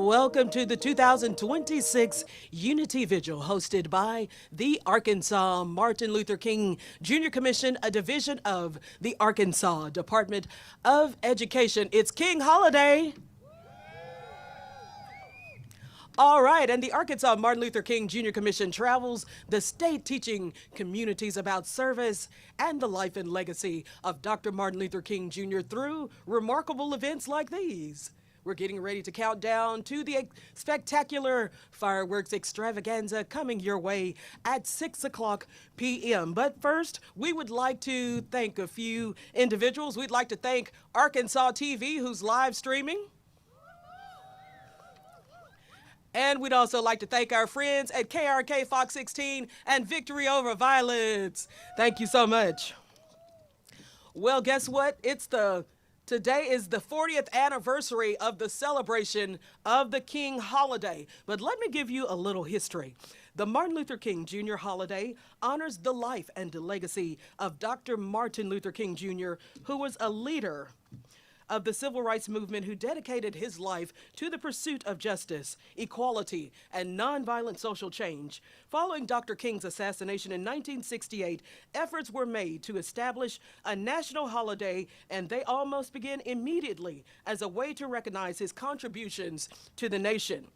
Welcome to the 2026 Unity Vigil hosted by the Arkansas Martin Luther King Jr. Commission, a division of the Arkansas Department of Education. It's King Holiday. All right, and the Arkansas Martin Luther King Jr. Commission travels the state teaching communities about service and the life and legacy of Dr. Martin Luther King Jr. through remarkable events like these. We're getting ready to count down to the spectacular fireworks extravaganza coming your way at 6 o'clock p.m. But first, we would like to thank a few individuals. We'd like to thank Arkansas TV, who's live streaming. And we'd also like to thank our friends at KRK Fox 16 and Victory Over Violence. Thank you so much. Well, guess what? Today is the 40th anniversary of the celebration of the King holiday. But let me give you a little history. The Martin Luther King Jr. holiday honors the life and the legacy of Dr. Martin Luther King Jr., who was a leader of the civil rights movement who dedicated his life to the pursuit of justice, equality, and nonviolent social change. Following Dr. King's assassination in 1968, efforts were made to establish a national holiday, and they almost began immediately as a way to recognize his contributions to the nation.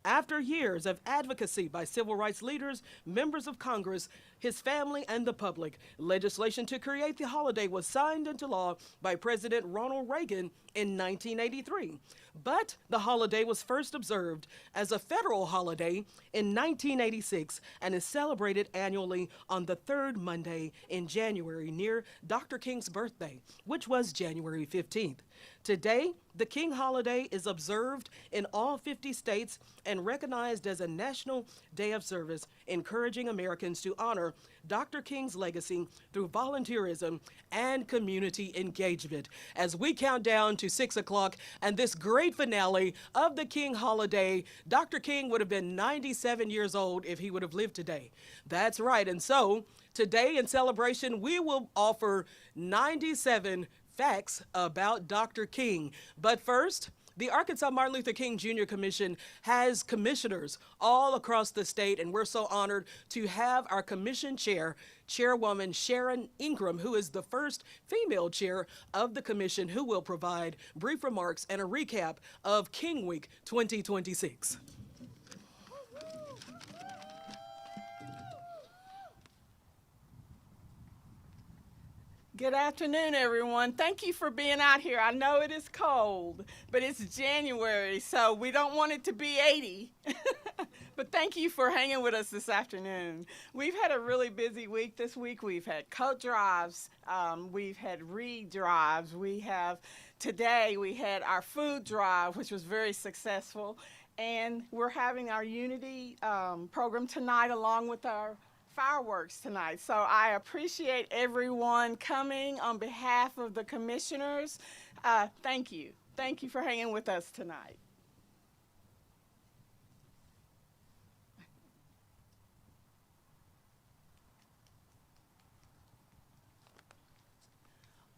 After years of advocacy by civil rights leaders, members of Congress, his family, and the public, legislation to create the holiday was signed into law by President Ronald Reagan in 1983. But the holiday was first observed as a federal holiday in 1986 and is celebrated annually on the third Monday in January near Dr. King's birthday, which was January 15th. Today, the King holiday is observed in all 50 states and recognized as a national day of service, encouraging Americans to honor Dr. King's legacy through volunteerism and community engagement. As we count down to 6 o'clock and this great finale of the King holiday, Dr. King would have been 97 years old if he would have lived today. That's right. And so today in celebration, we will offer 97 facts about Dr. King. But first, the Arkansas Martin Luther King Jr. Commission has commissioners all across the state, and we're so honored to have our commission chairwoman Sharon Ingram, who is the first female chair of the commission, who will provide brief remarks and a recap of King Week 2026. Good afternoon, everyone. Thank you for being out here. I know it is cold, but it's January, so we don't want it to be 80. But thank you for hanging with us this afternoon. We've had a really busy week this week. We've had coat drives. We've had read drives. Today we had our food drive, which was very successful. And we're having our Unity program tonight along with our fireworks tonight. So I appreciate everyone coming on behalf of the commissioners. Thank you. Thank you for hanging with us tonight.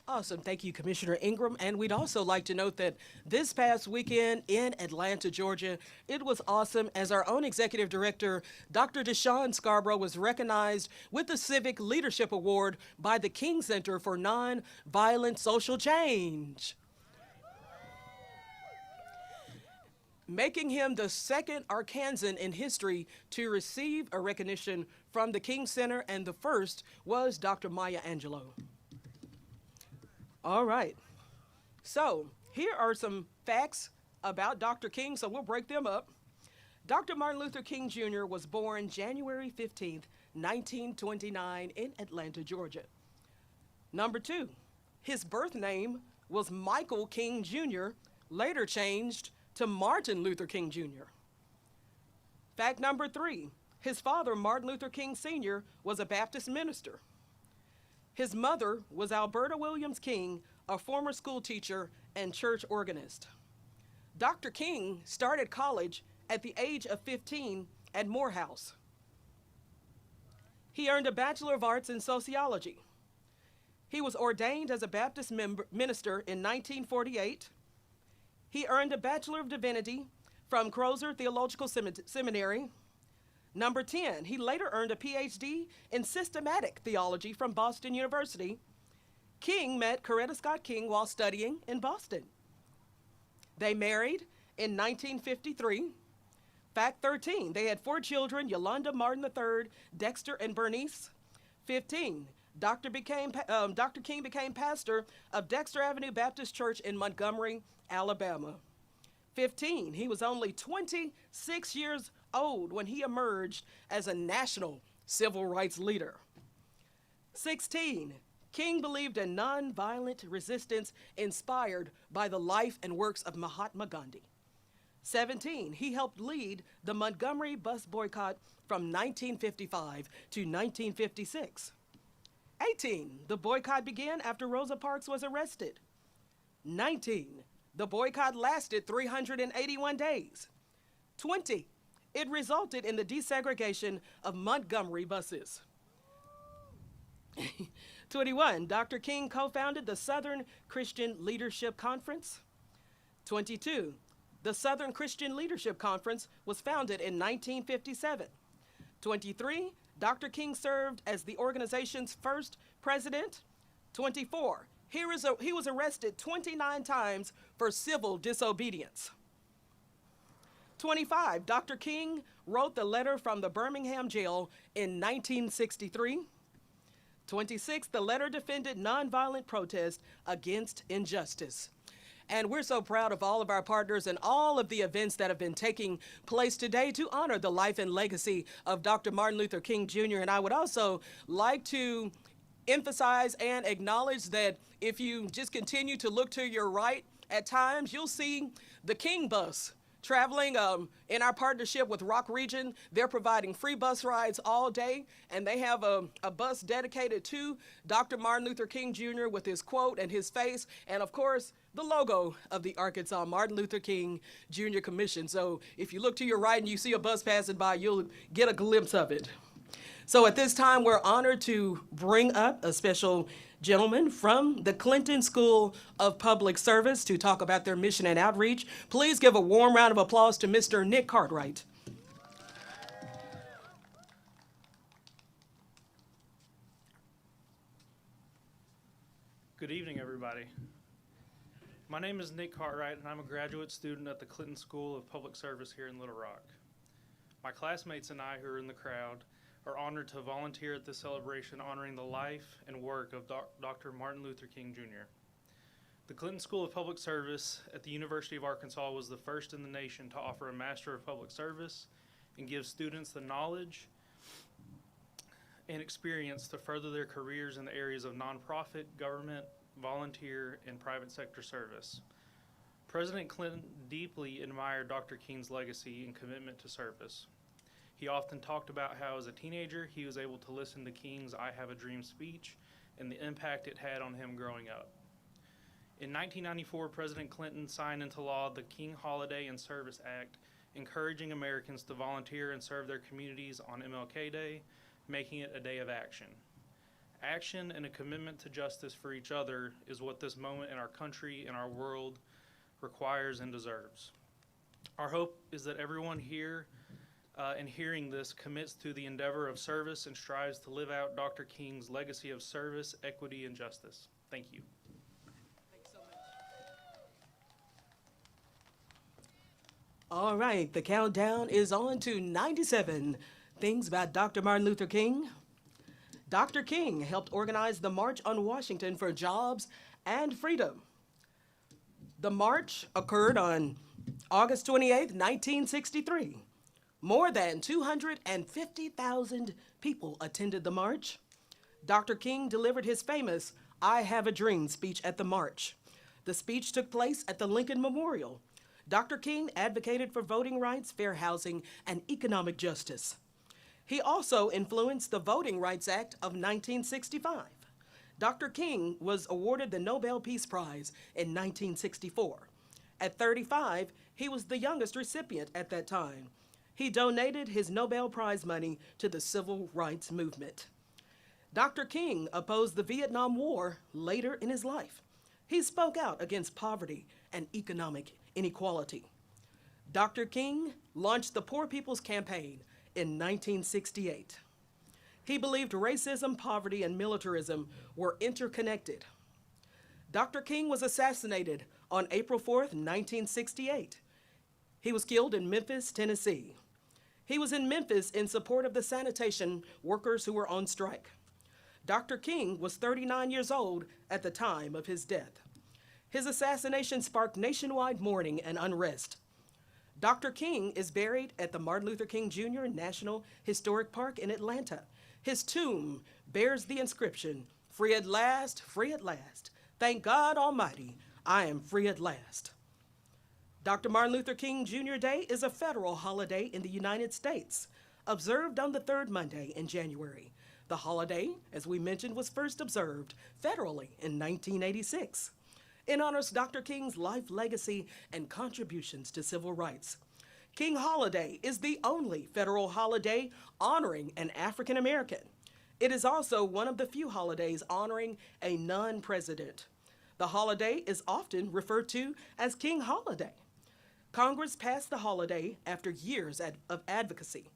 Awesome. Thank you, Commissioner Ingram. And we'd also like to note that this past weekend in Atlanta, Georgia, it was awesome as our own executive director, Dr. Deshawn Scarborough, was recognized with the Civic Leadership Award by the King Center for Nonviolent Social Change, making him the second Arkansan in history to receive a recognition from the King Center, and the first was Dr. Maya Angelou. All right. So here are some facts about Dr. King, so we'll break them up. Dr. Martin Luther King Jr. was born January 15th, 1929 in Atlanta, Georgia. Number 2, his birth name was Michael King Jr., later changed to Martin Luther King Jr. Fact number 3, his father, Martin Luther King Sr., was a Baptist minister. His mother was Alberta Williams King, a former school teacher and church organist. Dr. King started college at the age of 15 at Morehouse. He earned a Bachelor of Arts in Sociology. He was ordained as a Baptist minister in 1948. He earned a Bachelor of Divinity from Crozer Theological Seminary. Number 10, he later earned a PhD in systematic theology from Boston University. King met Coretta Scott King while studying in Boston. They married in 1953. Fact 13, they had 4 children, Yolanda, Martin III, Dexter, and Bernice. 15, Dr. King became pastor of Dexter Avenue Baptist Church in Montgomery, Alabama. 15, he was only 26 years old when he emerged as a national civil rights leader. 16, King believed in nonviolent resistance inspired by the life and works of Mahatma Gandhi. 17, he helped lead the Montgomery bus boycott from 1955 to 1956. 18, the boycott began after Rosa Parks was arrested. 19, the boycott lasted 381 days. 20, it resulted in the desegregation of Montgomery buses. 21, Dr. King co-founded the Southern Christian Leadership Conference. 22, the Southern Christian Leadership Conference was founded in 1957. 23, Dr. King served as the organization's first president. 24, he was arrested 29 times for civil disobedience. 25, Dr. King wrote the letter from the Birmingham jail in 1963. 26, the letter defended nonviolent protest against injustice. And we're so proud of all of our partners and all of the events that have been taking place today to honor the life and legacy of Dr. Martin Luther King Jr. And I would also like to emphasize and acknowledge that if you just continue to look to your right, at times you'll see the King bus traveling in our partnership with Rock Region. They're providing free bus rides all day, and they have a bus dedicated to Dr. Martin Luther King Jr. with his quote and his face, and of course, the logo of the Arkansas Martin Luther King Jr. Commission. So if you look to your right and you see a bus passing by, you'll get a glimpse of it. So at this time, we're honored to bring up a special gentleman from the Clinton School of Public Service to talk about their mission and outreach. Please give a warm round of applause to Mr. Nick Cartwright. Good evening, everybody. My name is Nick Cartwright, and I'm a graduate student at the Clinton School of Public Service here in Little Rock. My classmates and I, who are in the crowd, are honored to volunteer at this celebration honoring the life and work of Dr. Martin Luther King Jr. The Clinton School of Public Service at the University of Arkansas was the first in the nation to offer a Master of Public Service and give students the knowledge and experience to further their careers in the areas of nonprofit, government, volunteer, and private sector service. President Clinton deeply admired Dr. King's legacy and commitment to service. He often talked about how as a teenager he was able to listen to King's "I Have a Dream" speech and the impact it had on him growing up. In 1994, President Clinton signed into law the King Holiday and Service Act, encouraging Americans to volunteer and serve their communities on MLK Day, making it a day of action. Action and a commitment to justice for each other is what this moment in our country and our world requires and deserves. Our hope is that everyone here and hearing this commits to the endeavor of service and strives to live out Dr. King's legacy of service, equity, and justice. Thank you. Thanks so much. All right, the countdown is on to 97 things about Dr. Martin Luther King. Dr. King helped organize the March on Washington for Jobs and Freedom. The march occurred on August 28, 1963. More than 250,000 people attended the march. Dr. King delivered his famous "I Have a Dream" speech at the march. The speech took place at the Lincoln Memorial. Dr. King advocated for voting rights, fair housing, and economic justice. He also influenced the Voting Rights Act of 1965. Dr. King was awarded the Nobel Peace Prize in 1964. At 35, he was the youngest recipient at that time. He donated his Nobel Prize money to the civil rights movement. Dr. King opposed the Vietnam War later in his life. He spoke out against poverty and economic inequality. Dr. King launched the Poor People's Campaign in 1968. He believed racism, poverty, and militarism were interconnected. Dr. King was assassinated on April 4th, 1968. He was killed in Memphis, Tennessee. He was in Memphis in support of the sanitation workers who were on strike. Dr. King was 39 years old at the time of his death. His assassination sparked nationwide mourning and unrest. Dr. King is buried at the Martin Luther King Jr. National Historic Park in Atlanta. His tomb bears the inscription, "Free at last, free at last. Thank God Almighty, I am free at last." Dr. Martin Luther King Jr. Day is a federal holiday in the United States, observed on the third Monday in January. The holiday, as we mentioned, was first observed federally in 1986. It honors Dr. King's life, legacy, and contributions to civil rights. King Holiday is the only federal holiday honoring an African American. It is also one of the few holidays honoring a non-president. The holiday is often referred to as King Holiday. Congress passed the holiday after years of advocacy.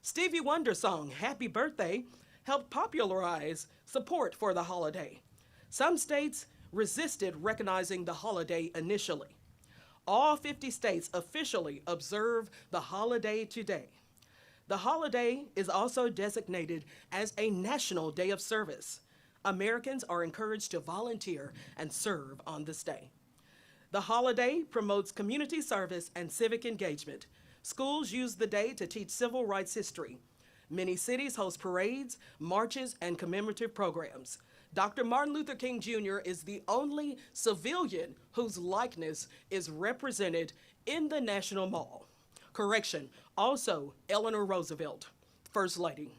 Stevie Wonder's song, "Happy Birthday," helped popularize support for the holiday. Some states resisted recognizing the holiday initially. All 50 states officially observe the holiday today. The holiday is also designated as a national day of service. Americans are encouraged to volunteer and serve on this day. The holiday promotes community service and civic engagement. Schools use the day to teach civil rights history. Many cities host parades, marches, and commemorative programs. Dr. Martin Luther King Jr. is the only civilian whose likeness is represented in the National Mall. Correction, also Eleanor Roosevelt, First Lady.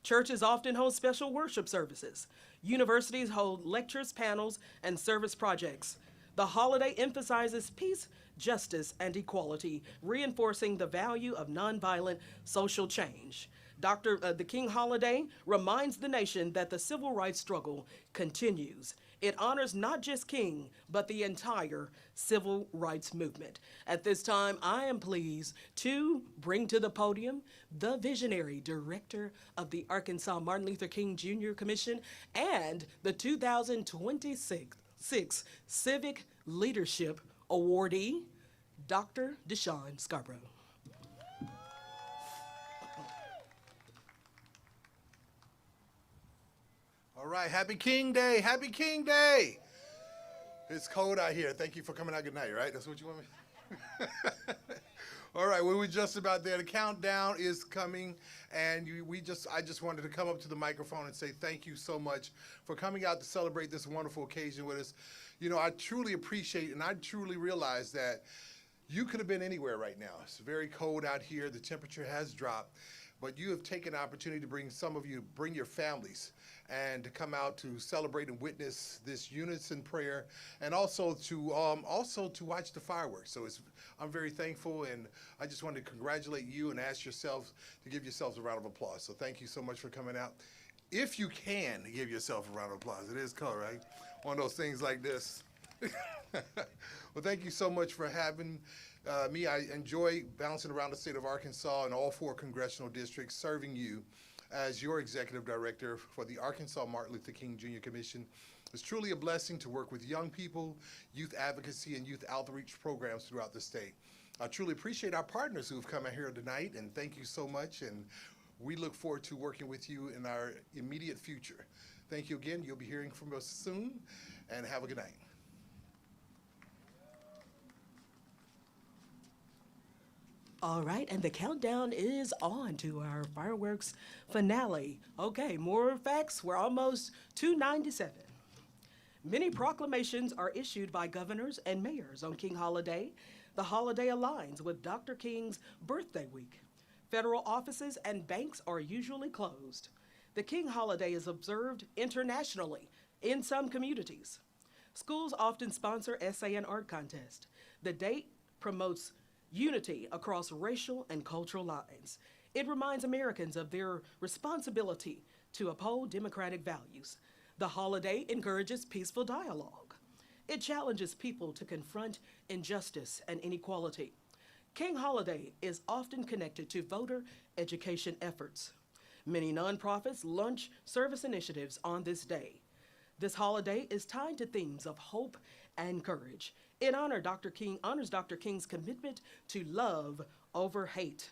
Churches often hold special worship services. Universities hold lectures, panels, and service projects. The holiday emphasizes peace, justice, and equality, reinforcing the value of nonviolent social change. The King Holiday reminds the nation that the civil rights struggle continues. It honors not just King, but the entire civil rights movement. At this time, I am pleased to bring to the podium the visionary director of the Arkansas Martin Luther King Jr. Commission and the 2026 Civic Leadership Awardee, Dr. Deshawn Scarborough. All right, happy King Day, happy King Day. It's cold out here. Thank you for coming out. Good night, right? That's what you want me? All right, well, we're just about there. The countdown is coming, and I just wanted to come up to the microphone and say thank you so much for coming out to celebrate this wonderful occasion with us. You know, I truly appreciate and I truly realize that you could have been anywhere right now. It's very cold out here. The temperature has dropped, but you have taken the opportunity to bring your families and to come out to celebrate and witness this unison prayer, and also to watch the fireworks. So I'm very thankful, and I just wanted to congratulate you and ask yourselves to give yourselves a round of applause. So thank you so much for coming out. If you can give yourself a round of applause, it is cold, right? One of those things like this. Well, thank you so much for having me. I enjoy bouncing around the state of Arkansas in all 4 congressional districts, serving you as your executive director for the Arkansas Martin Luther King Jr. Commission. It's truly a blessing to work with young people, youth advocacy, and youth outreach programs throughout the state. I truly appreciate our partners who have come out here tonight, and thank you so much, and we look forward to working with you in our immediate future. Thank you again. You'll be hearing from us soon, and have a good night. All right, and the countdown is on to our fireworks finale. Okay, more facts. We're almost 297. Many proclamations are issued by governors and mayors on King Holiday. The holiday aligns with Dr. King's birthday week. Federal offices and banks are usually closed. The King Holiday is observed internationally in some communities. Schools often sponsor essay and art contests. The date promotes unity across racial and cultural lines. It reminds Americans of their responsibility to uphold democratic values. The holiday encourages peaceful dialogue. It challenges people to confront injustice and inequality. King Holiday is often connected to voter education efforts. Many nonprofits launch service initiatives on this day. This holiday is tied to themes of hope and courage. It honors Dr. King's commitment to love over hate.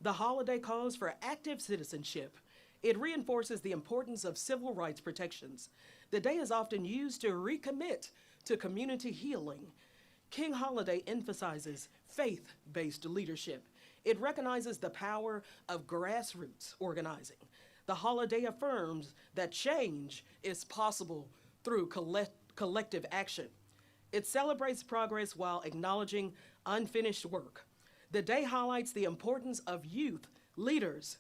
The holiday calls for active citizenship. It reinforces the importance of civil rights protections. The day is often used to recommit to community healing. King Holiday emphasizes faith-based leadership. It recognizes the power of grassroots organizing. The holiday affirms that change is possible through collective action. It celebrates progress while acknowledging unfinished work. The day highlights the importance of youth leaders.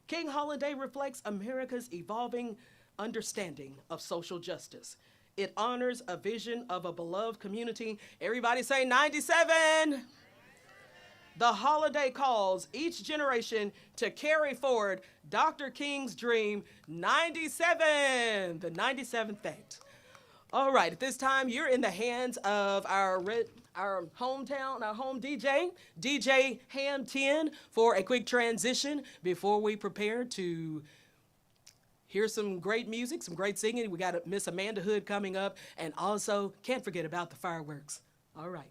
King Holiday reflects America's evolving understanding of social justice. It honors a vision of a beloved community. Everybody say 97. The holiday calls each generation to carry forward Dr. King's dream 97, the 97th act. All right, at this time, you're in the hands of our home DJ, DJ Ham 10, for a quick transition before we prepare to hear some great music, some great singing. We got Miss Amanda Hood coming up, and also can't forget about the fireworks. All right.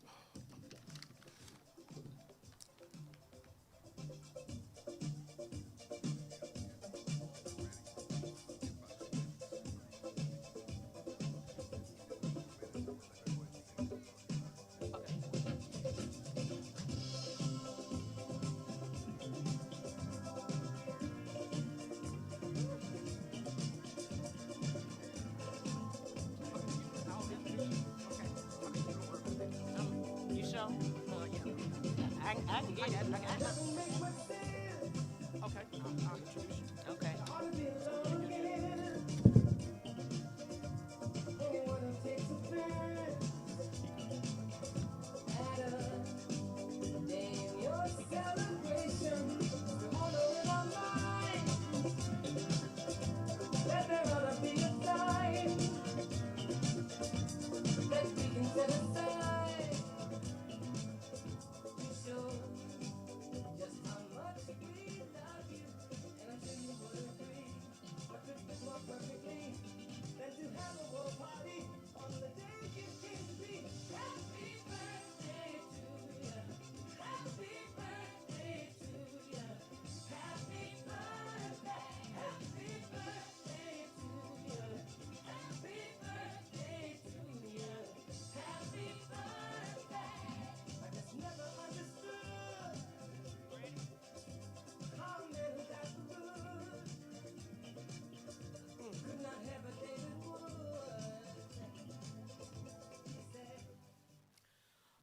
You sure? Yeah. I can get it. Okay. Okay.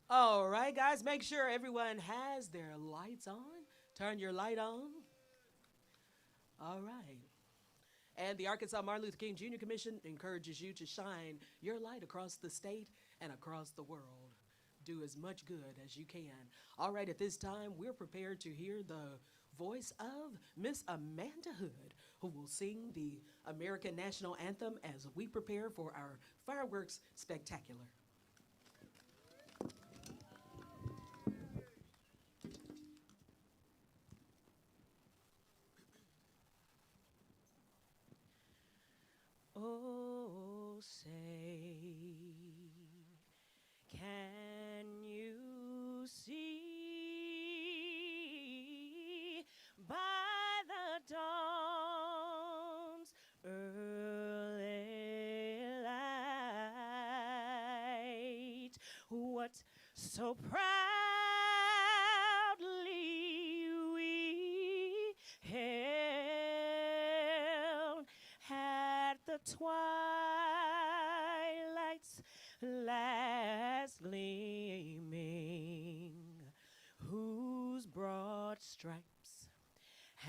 All right, guys, make sure everyone has their lights on. Turn your light on. All right. And the Arkansas Martin Luther King Jr. Commission encourages you to shine your light across the state and across the world. Do as much good as you can. All right, at this time, we're prepared to hear the voice of Miss Amanda Hood, who will sing the American National Anthem as we prepare for our fireworks spectacular. Oh, say, can you see by the dawn's early light what so proudly we hailed at the twilight's last gleaming, whose broad stripes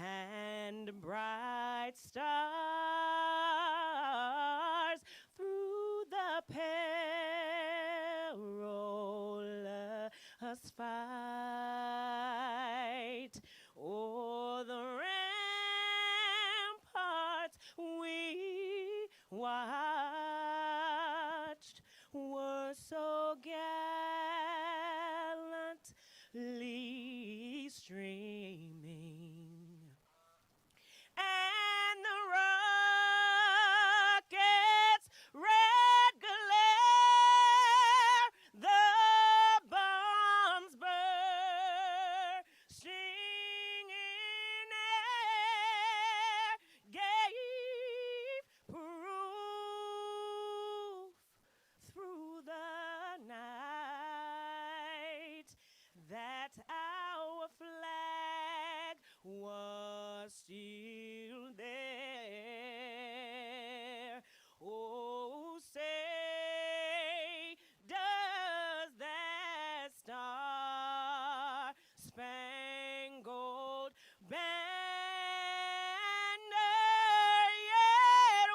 and bright stars through the perilous fight o'er the ramparts we watched were so streaming, and the rocket's red glare, the bombs bursting in air, gave proof through the night that our flag was still there. Oh, say, does that star-spangled banner yet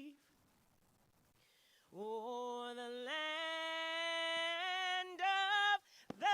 wave o'er the land of the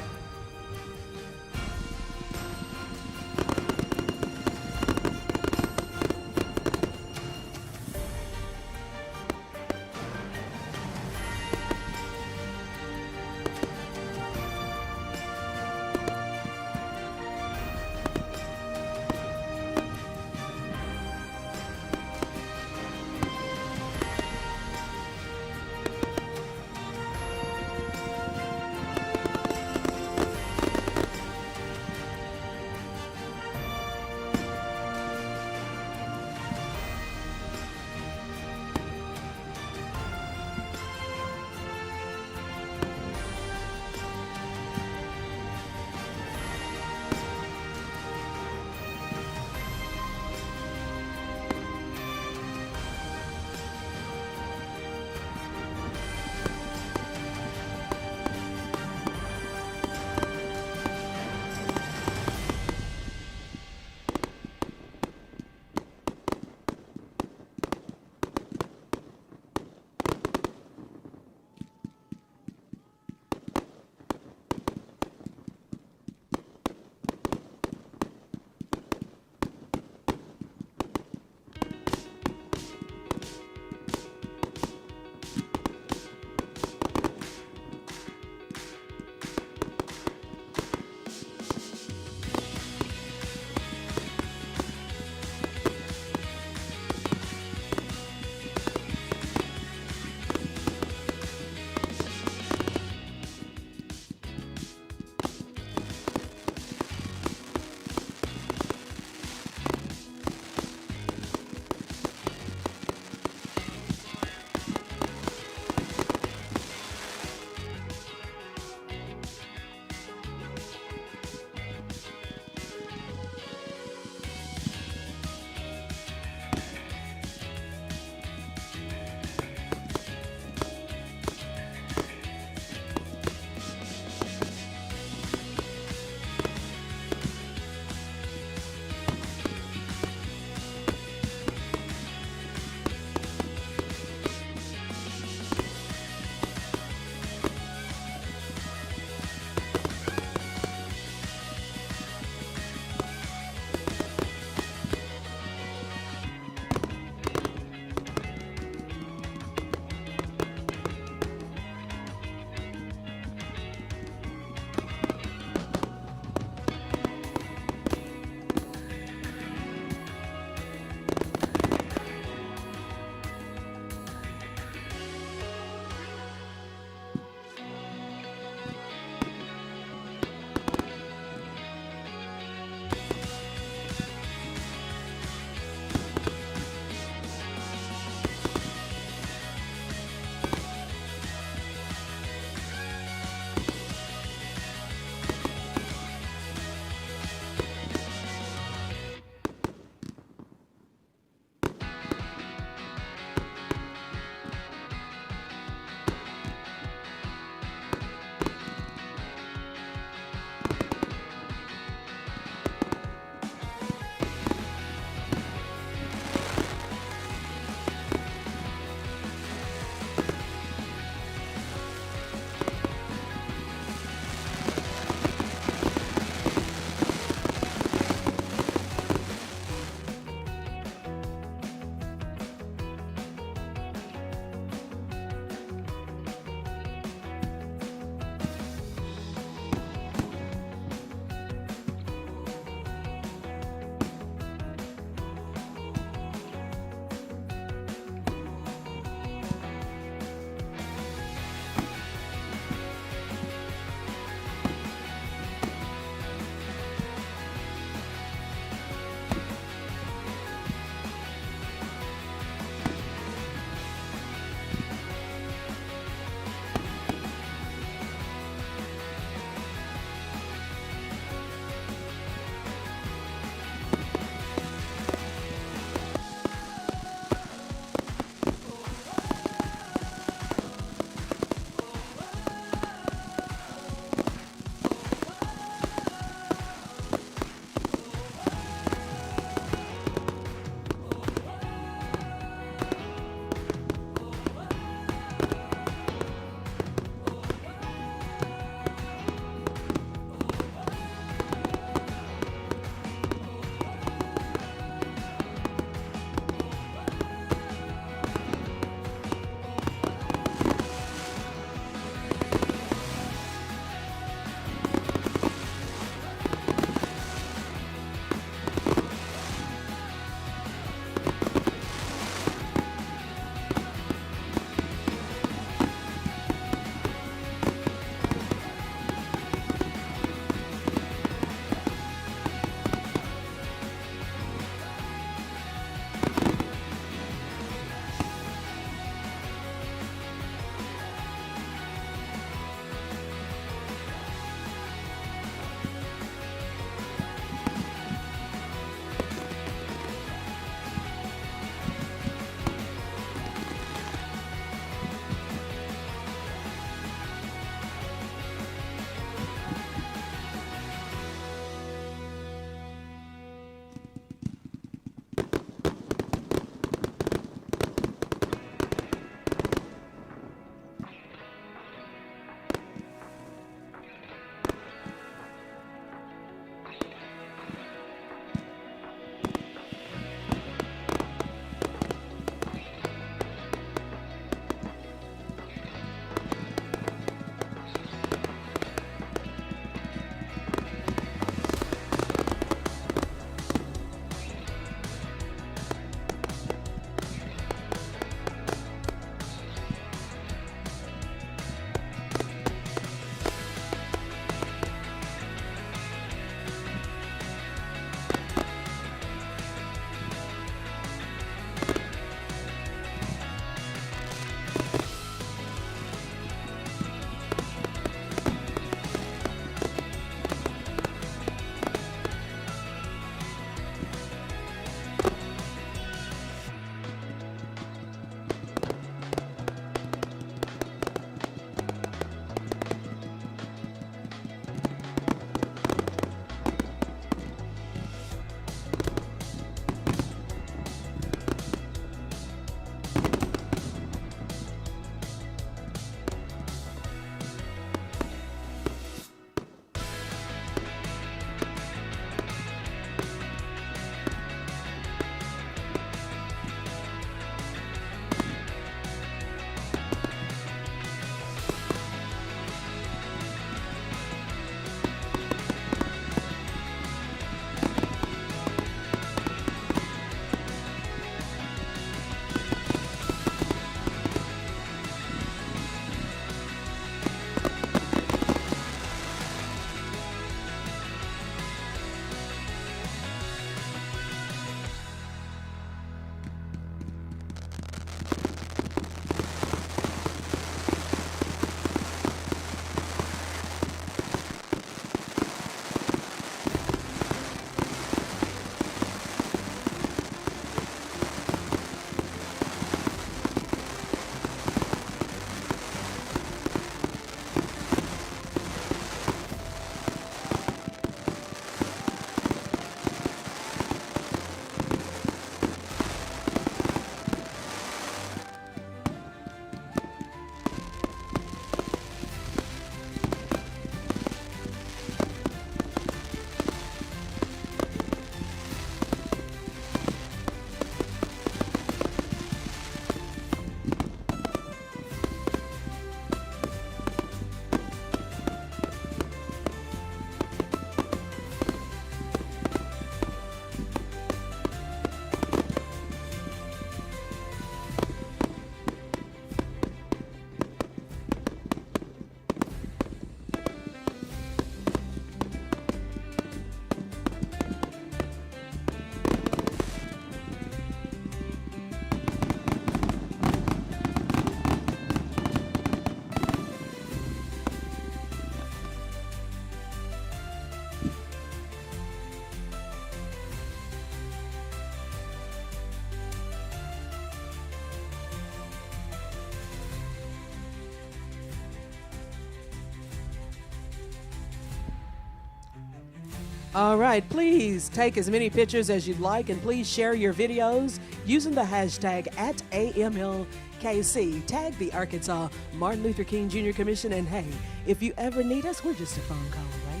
All right, please take as many pictures as you'd like, and please share your videos using the hashtag at AMLKC. Tag the Arkansas Martin Luther King Jr. Commission, and hey, if you ever need us, we're just a phone call away.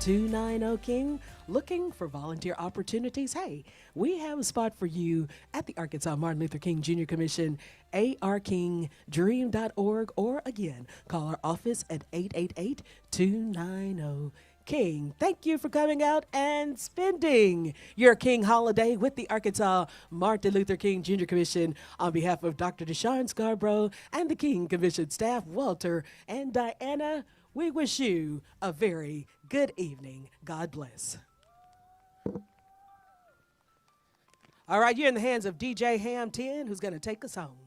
888-290-KING. Looking for volunteer opportunities? Hey, we have a spot for you at the Arkansas Martin Luther King Jr. Commission, arkingdream.org, or again, call our office at 888-290-KING. Thank you for coming out and spending your King holiday with the Arkansas Martin Luther King Jr. Commission. On behalf of Dr. Deshawn Scarborough and the King Commission staff, Walter and Diana, we wish you a very good evening. God bless. All right, you're in the hands of DJ Ham 10, who's going to take us home.